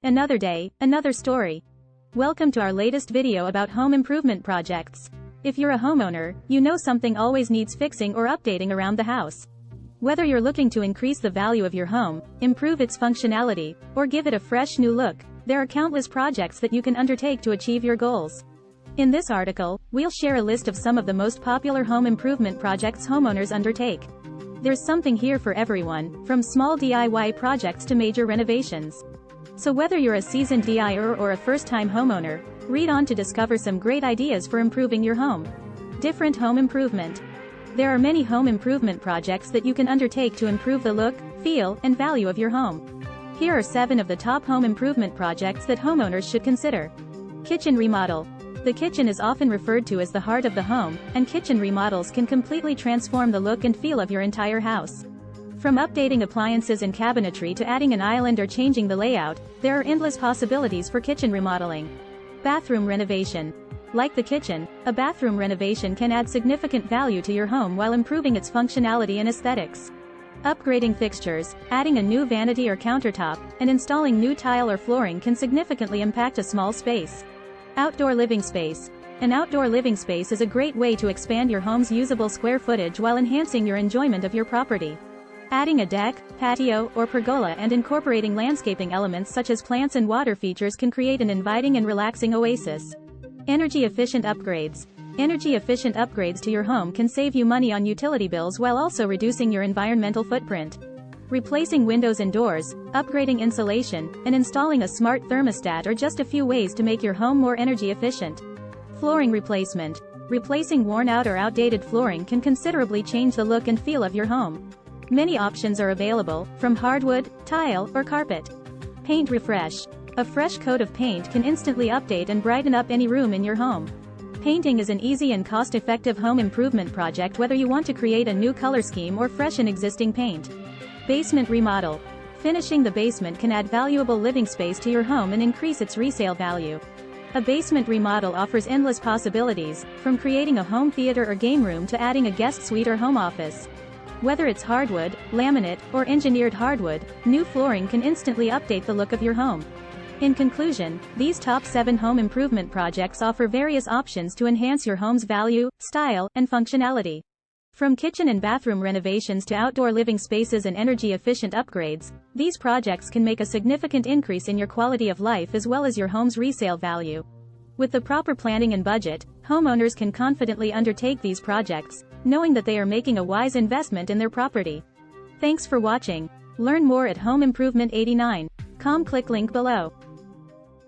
Another day, another story. Welcome to our latest video about home improvement projects. If you're a homeowner, you know something always needs fixing or updating around the house. Whether you're looking to increase the value of your home, improve its functionality, or give it a fresh new look, there are countless projects that you can undertake to achieve your goals. In this article, we'll share a list of some of the most popular home improvement projects homeowners undertake. There's something here for everyone, from small DIY projects to major renovations. So whether you're a seasoned DIYer or a first-time homeowner, read on to discover some great ideas for improving your home. Different home improvement. There are many home improvement projects that you can undertake to improve the look, feel, and value of your home. Here are 7 of the top home improvement projects that homeowners should consider. Kitchen remodel. The kitchen is often referred to as the heart of the home, and kitchen remodels can completely transform the look and feel of your entire house. From updating appliances and cabinetry to adding an island or changing the layout, there are endless possibilities for kitchen remodeling. Bathroom renovation. Like the kitchen, a bathroom renovation can add significant value to your home while improving its functionality and aesthetics. Upgrading fixtures, adding a new vanity or countertop, and installing new tile or flooring can significantly impact a small space. Outdoor living space. An outdoor living space is a great way to expand your home's usable square footage while enhancing your enjoyment of your property. Adding a deck, patio, or pergola and incorporating landscaping elements such as plants and water features can create an inviting and relaxing oasis. Energy-efficient upgrades. Energy-efficient upgrades to your home can save you money on utility bills while also reducing your environmental footprint. Replacing windows and doors, upgrading insulation, and installing a smart thermostat are just a few ways to make your home more energy efficient. Flooring replacement. Replacing worn-out or outdated flooring can considerably change the look and feel of your home. Many options are available, from hardwood, tile, or carpet. Paint refresh. A fresh coat of paint can instantly update and brighten up any room in your home. Painting is an easy and cost-effective home improvement project whether you want to create a new color scheme or freshen existing paint. Basement remodel. Finishing the basement can add valuable living space to your home and increase its resale value. A basement remodel offers endless possibilities, from creating a home theater or game room to adding a guest suite or home office. Whether it's hardwood, laminate, or engineered hardwood, new flooring can instantly update the look of your home. In conclusion, these top 7 home improvement projects offer various options to enhance your home's value, style, and functionality. From kitchen and bathroom renovations to outdoor living spaces and energy-efficient upgrades, these projects can make a significant increase in your quality of life as well as your home's resale value. With the proper planning and budget, homeowners can confidently undertake these projects, knowing that they are making a wise investment in their property. Thanks for watching. Learn more at Home Improvement 89.com. Click link below.